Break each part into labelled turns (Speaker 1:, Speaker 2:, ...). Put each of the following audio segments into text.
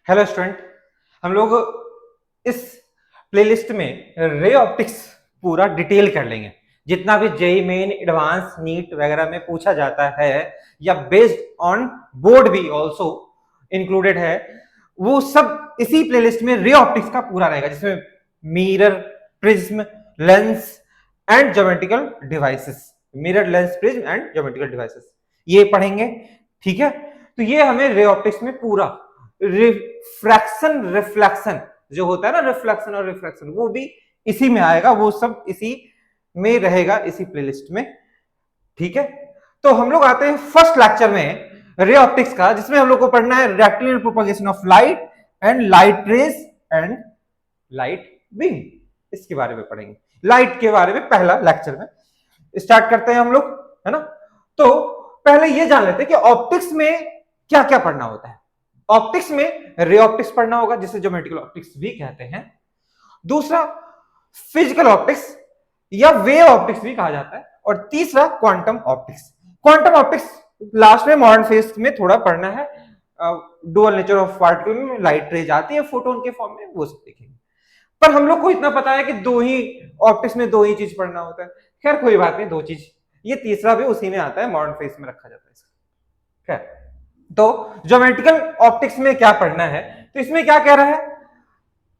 Speaker 1: Hello student, हम लोग इस प्लेलिस्ट में रे ऑप्टिक्स पूरा डिटेल कर लेंगे। जितना भी जेई मेन एडवांस नीट वगैरह में पूछा जाता है या बेस्ड ऑन बोर्ड भी ऑल्सो इंक्लूडेड है, वो सब इसी प्लेलिस्ट में रे ऑप्टिक्स का पूरा रहेगा, जिसमें mirror, prism, lens and geometrical devices, mirror, lens, prism and geometrical devices ये पढ़ेंगे। ठीक है, तो ये हमें रे ऑप्टिक्स में पूरा रिफ्रैक्शन रिफ्लेक्शन जो होता है ना, रिफ्लेक्शन और रिफ्रैक्शन, वो भी इसी में आएगा, वो सब इसी में रहेगा, इसी प्लेलिस्ट में। ठीक है, तो हम लोग आते हैं फर्स्ट लेक्चर में रे ऑप्टिक्स का, जिसमें हम लोग को पढ़ना है rectangular propagation of light and light rays and light beam. इसके बारे में पढ़ेंगे, लाइट के बारे में पहला लेक्चर में स्टार्ट करते हैं हम लोग, है ना। तो पहले ये जान लेते हैं कि ऑप्टिक्स में क्या क्या पढ़ना होता है। ऑप्टिक्स में रे ऑप्टिक्स पढ़ना होगा, जिसे ज्योमेट्रिकल ऑप्टिक्स भी कहते हैं। दूसरा फिजिकल ऑप्टिक्स या वेव ऑप्टिक्स भी कहा जाता है। और तीसरा quantum optics. Quantum optics last में मॉडर्न फेज में थोड़ा पढ़ना है। डुअल नेचर ऑफ पार्टिकल में लाइट रेज आती है फोटोन के फॉर्म में, वो सब देखेंगे। पर हम लोग को इतना पता है कि दो ही ऑप्टिक्स में दो ही चीज पढ़ना होता है। खैर कोई बात नहीं, दो चीज, ये तीसरा भी उसी में आता है, मॉडर्न फेज में रखा जाता है इसका। खैर, तो ज्योमेट्रिकल ऑप्टिक्स में क्या पढ़ना है, तो इसमें क्या कह रहा है,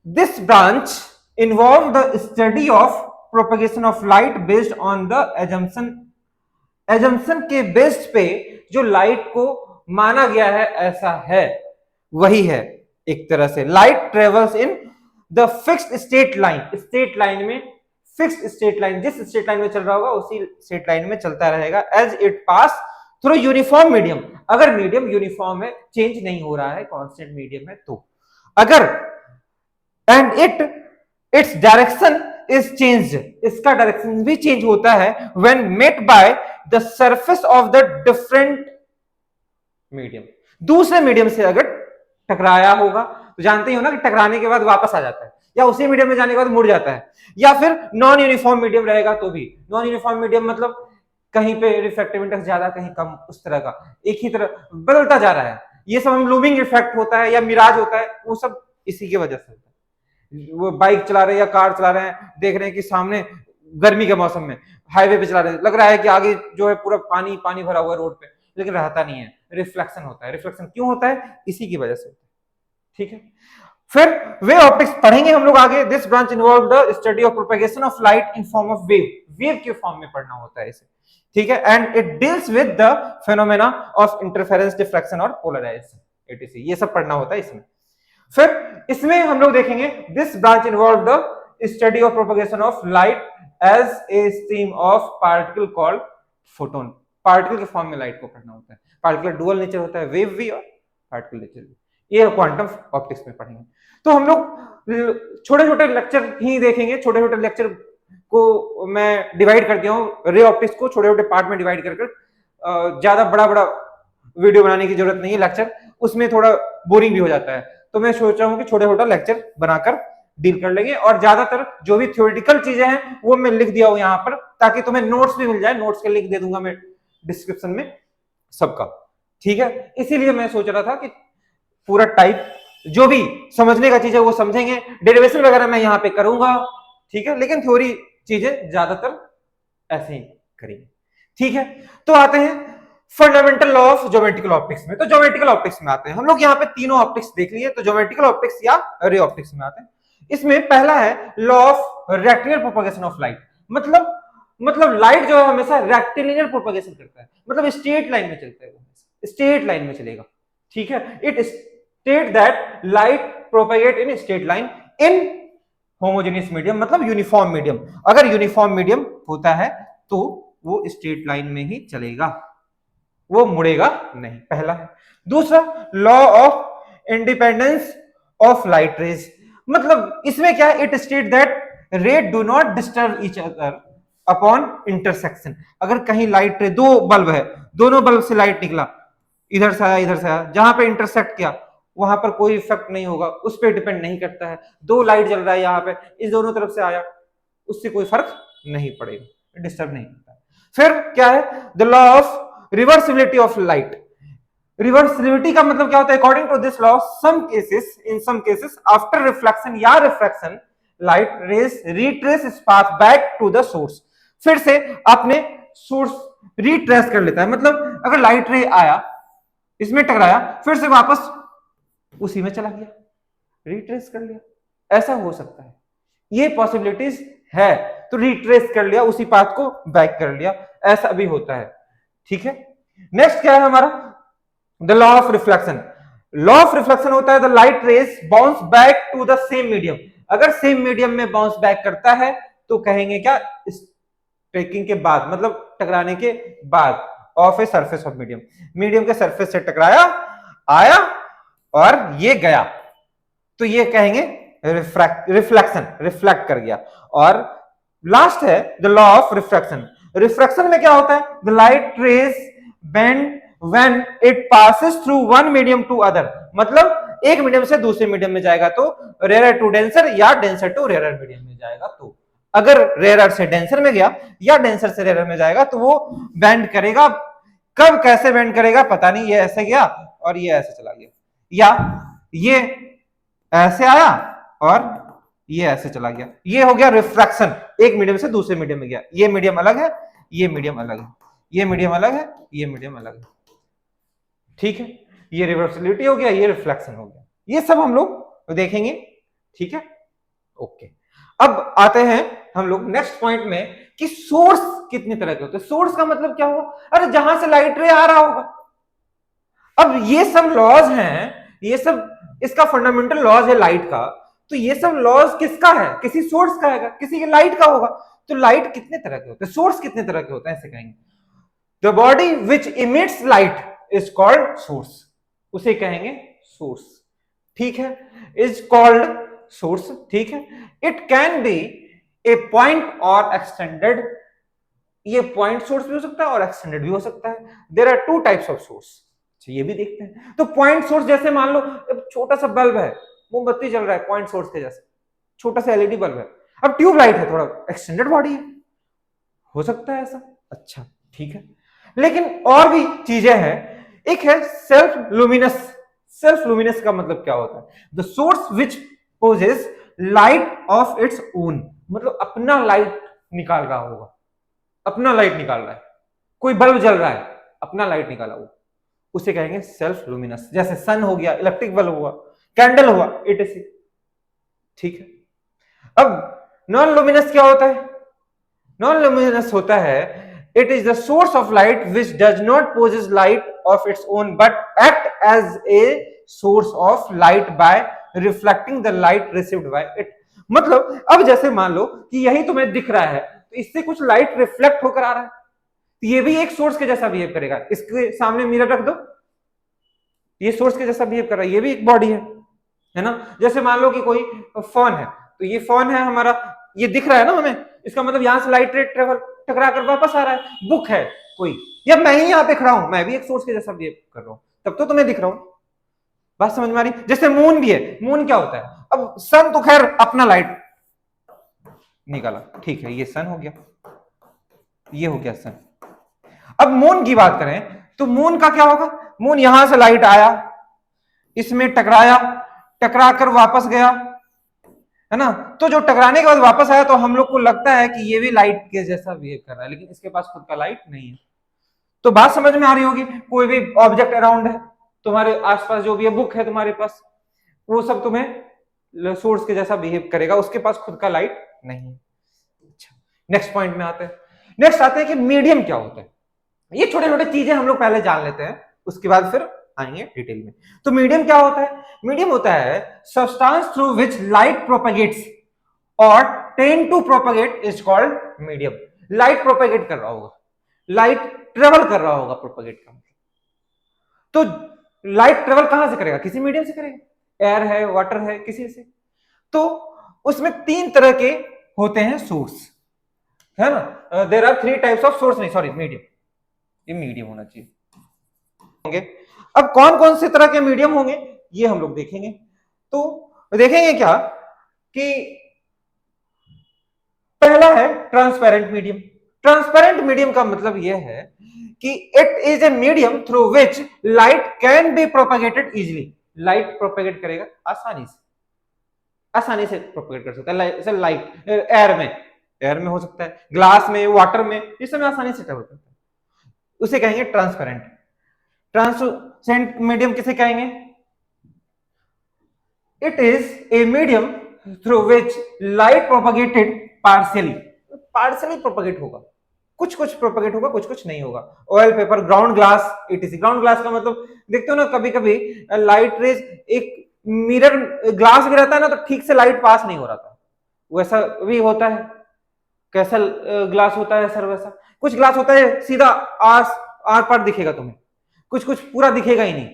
Speaker 1: this branch involve the study of propagation of light based on the assumption के बेस्ड पे जो लाइट को माना गया है ऐसा है, वही है। एक तरह से light travels in the fixed state line, state line में, फिक्स्ड स्टेट लाइन, जिस स्टेट लाइन में चल रहा होगा उसी स्टेट लाइन में चलता रहेगा, as it pass through uniform medium. अगर मीडियम यूनिफॉर्म है, चेंज नहीं हो रहा है, कांस्टेंट मीडियम है, तो अगर and its direction is changed, इसका डायरेक्शन भी चेंज होता है when met by the surface of the different medium. दूसरे मीडियम से अगर टकराया होगा, तो जानते ही हो ना कि टकराने के बाद वापस आ जाता है, या उसी मीडियम में जाने के बाद मुड़ जाता है। या फिर नॉन यूनिफॉर्म मीडियम रहेगा तो भी, नॉन यूनिफॉर्म मीडियम मतलब कहीं पे रिफ्रैक्टिव इंडेक्स ज्यादा, कहीं कम, उस तरह का, एक ही तरह बदलता जा रहा है। ये सब हम लूमिंग इफेक्ट होता है या मिराज होता है, वो सब इसी की वजह से होता है। वो बाइक चला रहे हैं या कार चला रहे हैं, देख रहे हैं कि सामने गर्मी के मौसम में हाईवे पे चला रहे हैं, लग रहा है कि आगे जो है पूरा पानी पानी भरा हुआ है रोड पे, लेकिन रहता नहीं है, रिफ्लेक्शन होता है। रिफ्लेक्शन क्यों होता है, इसी की वजह से होता है। ठीक है, फिर वेव ऑप्टिक्स पढ़ेंगे हम लोग आगे। This branch involve the study of propagation of light in form of wave, wave के फॉर्म में पढ़ना होता है इसे। ठीक है, and it deals with the phenomena of interference, diffraction और पोलराइजेशन, एटीसी, ये सब पढ़ना होता है इसमें। फिर इसमें हम लोग देखेंगे this branch involve the study of propagation of light as a stream of particle called photon. Particle के फॉर्म में लाइट को पढ़ना होता है। पार्टिकल डुअल नेचर होता है, वेव भी और पार्टिकल नेचर भी, ये क्वांटम ऑप्टिक्स में पढ़ेंगे। तो हम लोग छोटे छोटे लेक्चर ही देखेंगे, छोटे छोटे लेक्चर को मैं डिवाइड कर दिया हूं, रे ऑप्टिक्स को छोटे छोटे पार्ट में डिवाइड कर ज्यादा बड़ा बड़ा वीडियो बनाने की जरूरत नहीं है, लेक्चर उसमें थोड़ा बोरिंग भी हो जाता है। तो मैं सोच रहा हूँ कि छोटे छोटा लेक्चर बनाकर डील कर लेंगे, और ज्यादातर जो भी थ्योरेटिकल चीजें हैं वो मैं लिख दिया हूं यहाँ पर, ताकि तुम्हें नोट्स भी मिल जाए, नोट्स के लिंक दे दूंगा मैं डिस्क्रिप्शन में सबका। ठीक है, इसीलिए मैं सोच रहा था कि पूरा टाइप जो भी समझने का चीज है वो समझेंगे, डेरिवेशन वगैरह मैं यहाँ पे करूंगा। ठीक है, लेकिन थ्योरी चीजें ज्यादातर ऐसे ही करेंगे। ठीक है, तो आते हैं fundamental law of geometrical optics में। तो ज्योमेट्रिकल ऑप्टिक्स में आते हैं हम लोग, यहाँ पे तीनों ऑप्टिक्स देख लिए, तो ज्योमेट्रिकल ऑप्टिक्स या रे ऑप्टिक्स में आते हैं। इसमें पहला है law of rectangular propagation of light. मतलब लाइट जो है हमेशा रेक्टेंगुलर प्रोपगेशन करता है, मतलब स्ट्रेट लाइन में चलता है, स्ट्रेट लाइन में चलेगा। ठीक है, it state that light propagate in straight line in homogeneous medium, मतलब यूनिफॉर्म मीडियम। अगर यूनिफॉर्म मीडियम होता है तो वो स्ट्रेट लाइन में ही चलेगा, वो मुड़ेगा नहीं, पहला है। दूसरा law of independence of light rays, मतलब इसमें क्या है, इट स्टेट दैट रे do not disturb each other upon intersection. अगर कहीं लाइट रे, दो बल्ब है, दोनों बल्ब से लाइट निकला, इधर से आया इधर से आया, जहां पे इंटरसेक्ट किया वहां पर कोई इफेक्ट नहीं होगा, उस पर डिपेंड नहीं करता है। दो लाइट जल रहा है यहाँ पे, इस दोनों तरफ से आया, उससे कोई फर्क नहीं पड़ेगा, डिस्टर्ब नहीं करता। फिर क्या है, the law of reversibility of light. Reversibility का मतलब क्या होता है? According to this law in some cases after reflection या refraction light rays retrace its path back to the source. फिर से अपने सोर्स रिट्रेस कर लेता है, मतलब अगर लाइट रे आया, इसमें टकराया, फिर से वापस उसी में चला गया, रिट्रेस कर लिया, ऐसा हो सकता है, ये पॉसिबिलिटीज है। तो रिट्रेस कर लिया, उसी पाथ को बैक कर लिया, ऐसा भी होता है। ठीक है, नेक्स्ट क्या है हमारा? The law of reflection. Law of reflection होता है the light rays bounce back to the same medium. अगर सेम मीडियम में बाउंस बैक करता है तो कहेंगे क्या? स्ट्राइकिंग के बाद, मतलब टकराने के बाद of a surface of medium, medium के सरफेस से टकराया, आया और ये गया, तो ये कहेंगे रिफ्लेक्शन, रिफ्लेक्ट कर गया। और लास्ट है the law of refraction. Refraction में क्या होता है? The light rays bend when it passes through one medium to other, मतलब एक मीडियम से दूसरे मीडियम में जाएगा तो रेयर टू डेंसर या डेंसर टू रेयर मीडियम में जाएगा। तो अगर रेयर से डेंसर में गया या डेंसर से रेयर में जाएगा तो वो बेंड करेगा। कब कैसे बेंड करेगा पता नहीं, ये ऐसे गया और ये ऐसे चला गया, या ये ऐसे आया और ये ऐसे चला गया, ये हो गया रिफ्रैक्शन, एक मीडियम से दूसरे मीडियम में गया। ये मीडियम अलग है, ये मीडियम अलग है, ये मीडियम अलग है, ये मीडियम अलग है। ठीक है, ये रिवर्सिबिलिटी हो गया, ये रिफ्लेक्शन हो गया, ये सब हम लोग देखेंगे। ठीक है, ओके। अब आते हैं हम लोग नेक्स्ट पॉइंट में कि सोर्स कितने तरह के होते हैं। सोर्स का मतलब क्या हुआ? अरे जहां से लाइट रे आ रहा होगा। अब ये सब लॉज हैं, ये सब इसका फंडामेंटल लॉज है लाइट का, तो ये सब लॉज किसका है? किसी सोर्स का है, किसी के लाइट का होगा। तो लाइट कितने तरह के होते हैं, सोर्स कितने तरह के होते हैं, ऐसे कहेंगे। The body which emits light is called source, उसे कहेंगे सोर्स। ठीक है, इज कॉल्ड सोर्स। ठीक है, it can be A point और एक्सटेंडेड, ये पॉइंट सोर्स भी हो सकता है और एक्सटेंडेड भी हो सकता है। There are two types of source, ये भी देखते हैं। तो पॉइंट सोर्स जैसे मान लो छोटा सा बल्ब है, मोमबत्ती जल रहा है, पॉइंट सोर्स के जैसे छोटा सा एलईडी बल्ब है। अब ट्यूबलाइट है, थोड़ा एक्सटेंडेड बॉडी है, हो सकता है ऐसा। अच्छा, ठीक है, लेकिन और भी चीजें हैं। एक है सेल्फ लुमिनस। सेल्फ लुमिनस का मतलब क्या होता है? The source which possess light of its own, मतलब अपना लाइट निकाल रहा होगा, अपना लाइट निकाल रहा है। कोई बल्ब जल रहा है, अपना लाइट निकाला वो, उसे कहेंगे सेल्फ लुमिनस। जैसे सन हो गया, इलेक्ट्रिक बल्ब हुआ, कैंडल हुआ, etc। ठीक है, अब नॉन लुमिनस क्या होता है? नॉन लुमिनस होता है it is the source of light which does not possess light of its own but act as a source of light by reflecting the light received by it. मतलब अब जैसे मान लो कि यही तुम्हें दिख रहा है, तो इससे कुछ लाइट रिफ्लेक्ट होकर आ रहा है, तो ये भी एक सोर्स के जैसा बिहेव करेगा। इसके सामने मिरर रख दो, ये सोर्स के जैसा बिहेव कर रहा है, ये भी एक बॉडी है ना। जैसे मान लो कि कोई फोन है, तो ये फोन है हमारा, ये दिख रहा है ना हमें, इसका मतलब यहां से लाइट रे ट्रेवल टकरा कर वापस आ रहा है। बुक है कोई, या मैं ही यहाँ पे खड़ा हूं, मैं भी एक सोर्स के जैसा बिहेव कर रहा हूं, तब तो तुम्हें दिख रहा हूं। बात समझ में आ रही? जैसे मून भी है, मून क्या होता है? अब सन तो खैर अपना लाइट निकाला, ठीक है, ये सन हो गया, ये हो गया सन। अब मून की बात करें तो मून का क्या होगा? मून यहां से लाइट आया, इसमें टकराया, टकरा कर वापस गया, है ना। तो जो टकराने के बाद वापस आया तो हम लोग को लगता है कि ये भी लाइट के जैसा बिहेव कर रहा है, लेकिन इसके पास खुद का लाइट नहीं है। तो बात समझ में आ रही होगी। कोई भी ऑब्जेक्ट अराउंड है, तुम्हारे आसपास जो भी है, बुक है तुम्हारे पास, वो सब तुम्हें सोर्स के जैसा बिहेव करेगा, उसके पास खुद का लाइट नहीं है। अच्छा, नेक्स्ट पॉइंट में आते हैं। नेक्स्ट आते हैं कि मीडियम क्या होता है। ये छोटे छोटे चीजें हम लोग पहले जान लेते हैं, उसके बाद फिर आएंगे डिटेल में। तो मीडियम क्या होता है? मीडियम होता है substance through which light propagates और tend to propagate is called medium. Light propagate कर रहा होगा, लाइट ट्रेवल कर रहा होगा, प्रोपेगेट का। तो लाइट ट्रेवल कहां से करेगा? किसी मीडियम से करेगा, एयर है, वाटर है, किसी से। तो उसमें तीन तरह के होते हैं सोर्स, है ना। There are three types of source, नहीं सॉरी मीडियम, ये मीडियम होना चाहिए होंगे। अब कौन कौन से तरह के मीडियम होंगे ये हम लोग देखेंगे। तो देखेंगे क्या कि पहला है ट्रांसपेरेंट मीडियम। ट्रांसपेरेंट मीडियम का मतलब यह है कि it is a medium through which light can be propagated easily. Light propagate करेगा आसानी से प्रोपेगेट कर सकता है। जैसे लाइट एयर में हो सकता है, ग्लास में, वाटर में, इस समय आसानी से ट्रेवल करता है, उसे कहेंगे ट्रांसपेरेंट। ट्रांसपेरेंट मीडियम किसे कहेंगे? It is a medium through which light propagated partially propagate होगा, कुछ कुछ प्रोपेगेट होगा, कुछ कुछ नहीं होगा। Oil, paper, ground glass, etc. Ground glass का मतलब देखते हो ना, कभी कभी लाइट रेज, एक मिरर ग्लास भी रहता है ना, तो ठीक से लाइट पास नहीं हो रहा था, वैसा भी होता है। कैसा ग्लास होता है सर? वैसा कुछ ग्लास होता है सीधा आर पार दिखेगा तुम्हें, कुछ कुछ पूरा दिखेगा ही नहीं,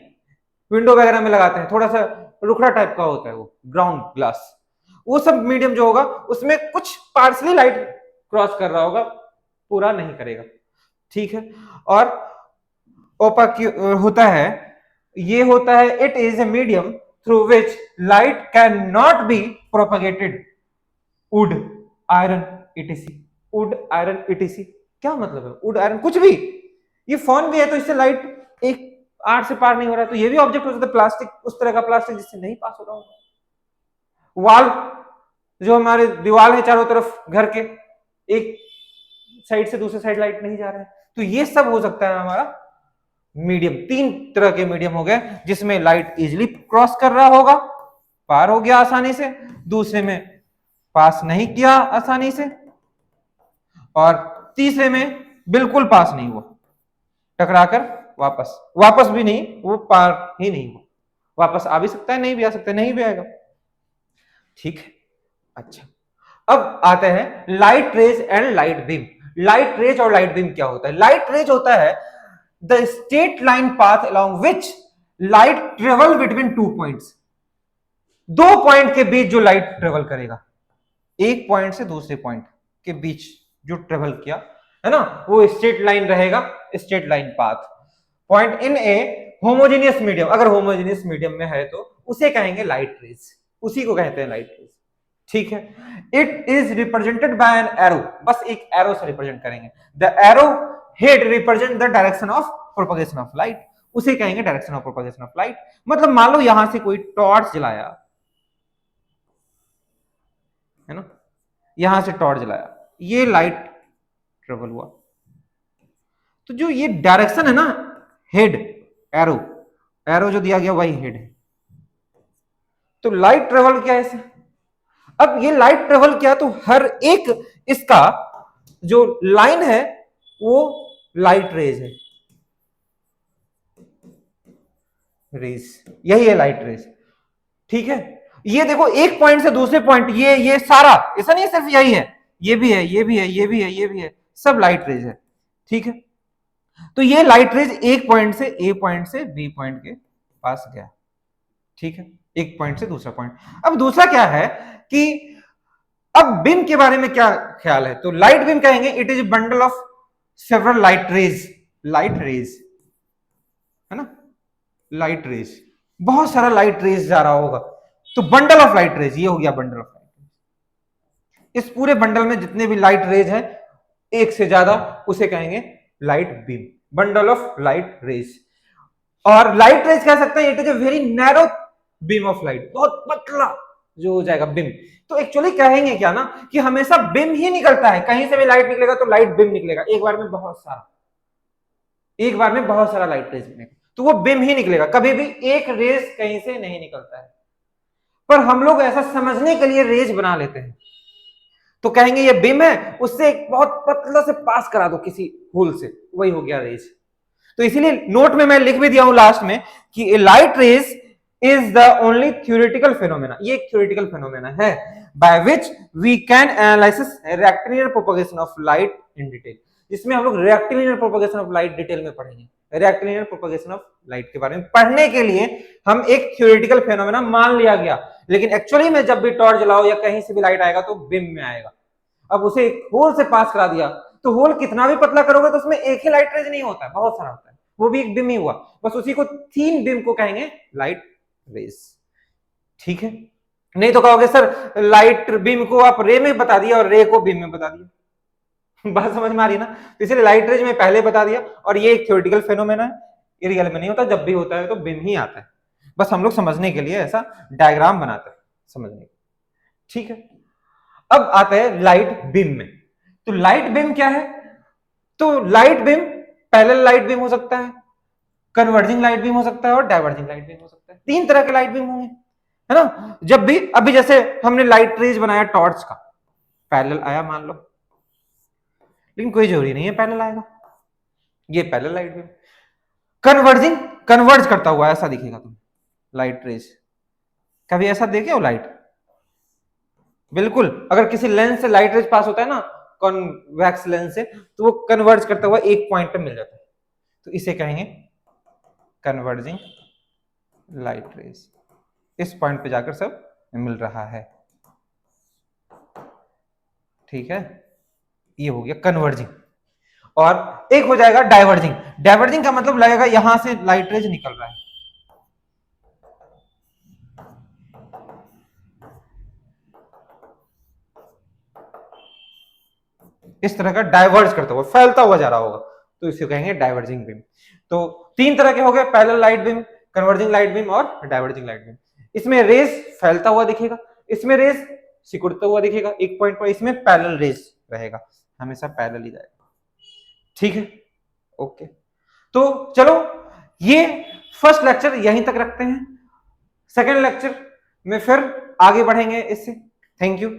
Speaker 1: विंडो वगैरह में लगाते हैं, थोड़ा सा रुखड़ा टाइप का होता है वो ग्राउंड ग्लास। वो सब मीडियम जो होगा उसमें कुछ पार्शली लाइट क्रॉस कर रहा होगा, पूरा नहीं करेगा, ठीक है। और ओपाक होता है, ये होता है it is a medium through which light can not be propagated. Would, iron, etc. Would, iron, etc क्या मतलब है? वुड, आयरन, कुछ भी। ये फोन भी है तो इससे लाइट एक आर से पार नहीं हो रहा है, तो ये भी ऑब्जेक्ट हो सकता है प्लास्टिक, उस तरह का प्लास्टिक जिससे नहीं पास हो रहा होगा। वॉल, जो हमारे दीवार है चारों तरफ घर के, एक साइड से दूसरे साइड लाइट नहीं जा रहा है, तो ये सब हो सकता है हमारा मीडियम। तीन तरह के मीडियम हो गए जिसमें लाइट इजिली क्रॉस कर रहा होगा, पार हो गया आसानी से, दूसरे में पास नहीं किया आसानी से, और तीसरे में बिल्कुल पास नहीं हुआ, टकराकर वापस भी नहीं, वो पार ही नहीं हुआ। वापस आ भी सकता है, नहीं भी आ सकता है, नहीं भी आएगा, ठीक है। अच्छा, अब आते हैं light rays and light beam. Light rays और लाइट बीम क्या होता है? लाइट रेज होता है the straight line path along which light travel between two points. दो पॉइंट के बीच जो लाइट ट्रेवल करेगा, एक पॉइंट से दूसरे पॉइंट के बीच जो ट्रेवल किया है ना, वो स्ट्रेट लाइन रहेगा, straight line path. Point in A homogeneous medium, अगर होमोजेनियस मीडियम में है तो उसे कहेंगे लाइट रेज, उसी को कहते हैं लाइट रेज, ठीक है। It is represented by an arrow, बस एक एरो से रिप्रेजेंट करेंगे। The arrow head represent the direction of propagation of light, उसे कहेंगे direction of propagation of light. मतलब मान लो यहां से कोई टॉर्च जलाया है ना, यहां से टॉर्च जलाया, ये लाइट ट्रेवल हुआ, तो जो ये डायरेक्शन है ना, हेड, एरो, एरो जो दिया गया वही हेड है, तो लाइट ट्रेवल किया ऐसे। अब ये लाइट ट्रेवल किया तो हर एक इसका जो लाइन है वो लाइट रेज है, यही है लाइट रेज, ठीक है। ये देखो एक पॉइंट से दूसरे पॉइंट, ये सारा ऐसा नहीं है सिर्फ यही है, ये भी है, ये भी है, ये भी है, ये भी है, सब लाइट रेज है, ठीक है। तो ये लाइट रेज एक पॉइंट से ए पॉइंट से बी पॉइंट के पास गया, ठीक है, एक पॉइंट से दूसरा पॉइंट। अब दूसरा क्या है कि अब बीम के बारे में क्या ख्याल है? तो लाइट बीम कहेंगे it is bundle of several light rays, है ना, लाइट रेज, बहुत सारा लाइट रेज जा रहा होगा, तो बंडल ऑफ लाइट रेज, ये हो गया बंडल ऑफ लाइट रेज। इस पूरे बंडल में जितने भी लाइट रेज है, एक से ज्यादा, उसे कहेंगे light beam, bundle of light rays. और लाइट रेज कह सकते हैं it is a very narrow beam of light, बहुत पतला जो हो जाएगा बीम। तो एक्चुअली कहेंगे क्या ना कि हमेशा बीम ही निकलता है, कहीं से भी लाइट निकलेगा तो लाइट बीम निकलेगा, एक बार में बहुत सारा लाइट रेज निकलेगा, तो वो बीम ही निकलेगा, कभी भी एक रेज कहीं से नहीं निकलता है। पर हम लोग ऐसा समझने के लिए रेज बना लेते हैं, तो कहेंगे ये बीम है, उससे एक बहुत पतला से पास करा दो किसी होल से, वही हो गया रेज। तो इसीलिए नोट में मैं लिख भी दिया हूं लास्ट में कि light rays is the only theoretical phenomena, ये एक थ्योरेटिकल फेनोमेना है by which we can analysis rectilinear propagation of light in detail, जिसमें हम लोग rectilinear propagation of light detail में पढ़ेंगे। रेक्टिलिनियर प्रोपगेशन ऑफ लाइट के बारे में पढ़ने के लिए हम एक थ्योरेटिकल फेनोमेना मान लिया गया, लेकिन एक्चुअली में जब भी टॉर्च जलाओ या कहीं से भी लाइट आएगा तो बीम में आएगा। अब उसे एक होल से पास करा दिया, तो होल कितना भी पतला करोगे तो उसमें एक ही लाइट रेज नहीं होता है, बहुत सारा होता है, वो भी एक बीम ही हुआ, बस उसी को तीन बीम को कहेंगे लाइट रेज, ठीक है। नहीं तो कहोगे सर लाइट बीम को आप रे में बता दिया और रे को बीम में बता दिया, बात समझ में आ रही है ना? तो इसलिए लाइट रेज में पहले बता दिया, और ये एक थ्योरेटिकल फेनोमेना है, ये रियल में नहीं होता, जब भी होता है तो बीम ही आता है। बस हम लोग समझने के लिए ऐसा डायग्राम बनाते हैं, समझने के, ठीक है। अब आते हैं लाइट बीम में। तो लाइट बीम क्या है? तो light beam parallel light beam हो सकता है, कन्वर्जिंग लाइट बीम हो सकता है, और डाइवर्जिंग लाइट बीम हो सकता है। तीन तरह के लाइट बीम होंगे, है ना? जब भी अभी जैसे हमने लाइट रेज बनाया टॉर्च का, पैरेलल आया मान लो, लेकिन कोई जरूरी नहीं है पैरेलल आएगा, ये parallel light beam. Converging, converge करता हुआ ऐसा दिखेगा तुम लाइट रेज, कभी ऐसा देखे हो लाइट? बिल्कुल, अगर किसी लेंस से लाइट रेज पास होता है ना, कॉन्वेक्स लेंस से, तो वो कन्वर्ज करता हुआ एक पॉइंट पे मिल जाता है, तो इसे कहेंगे कन्वर्जिंग लाइट रेज। इस पॉइंट पे जाकर सब मिल रहा है, ठीक है, ये हो गया कन्वर्जिंग। और एक हो जाएगा डाइवर्जिंग। डाइवर्जिंग का मतलब लगेगा यहां से लाइट रेज निकल रहा है, इस तरह का डाइवर्ज करता हुआ, फैलता हुआ जा रहा होगा, तो इसे कहेंगे डाइवर्जिंग बीम। तो तीन तरह के हो गए, parallel light beam, converging light beam और डाइवर्जिंग लाइट बीम। इसमें रेज फैलता हुआ दिखेगा, इसमें रेज सिकुड़ता हुआ दिखेगा एक पॉइंट पर, इसमें पैरेलल रेज रहेगा, हमेशा पैरेलल ही जाएगा, ठीक है, ओके। तो चलो ये फर्स्ट लेक्चर यहीं तक रखते हैं, सेकेंड लेक्चर में फिर आगे बढ़ेंगे इससे। Thank you.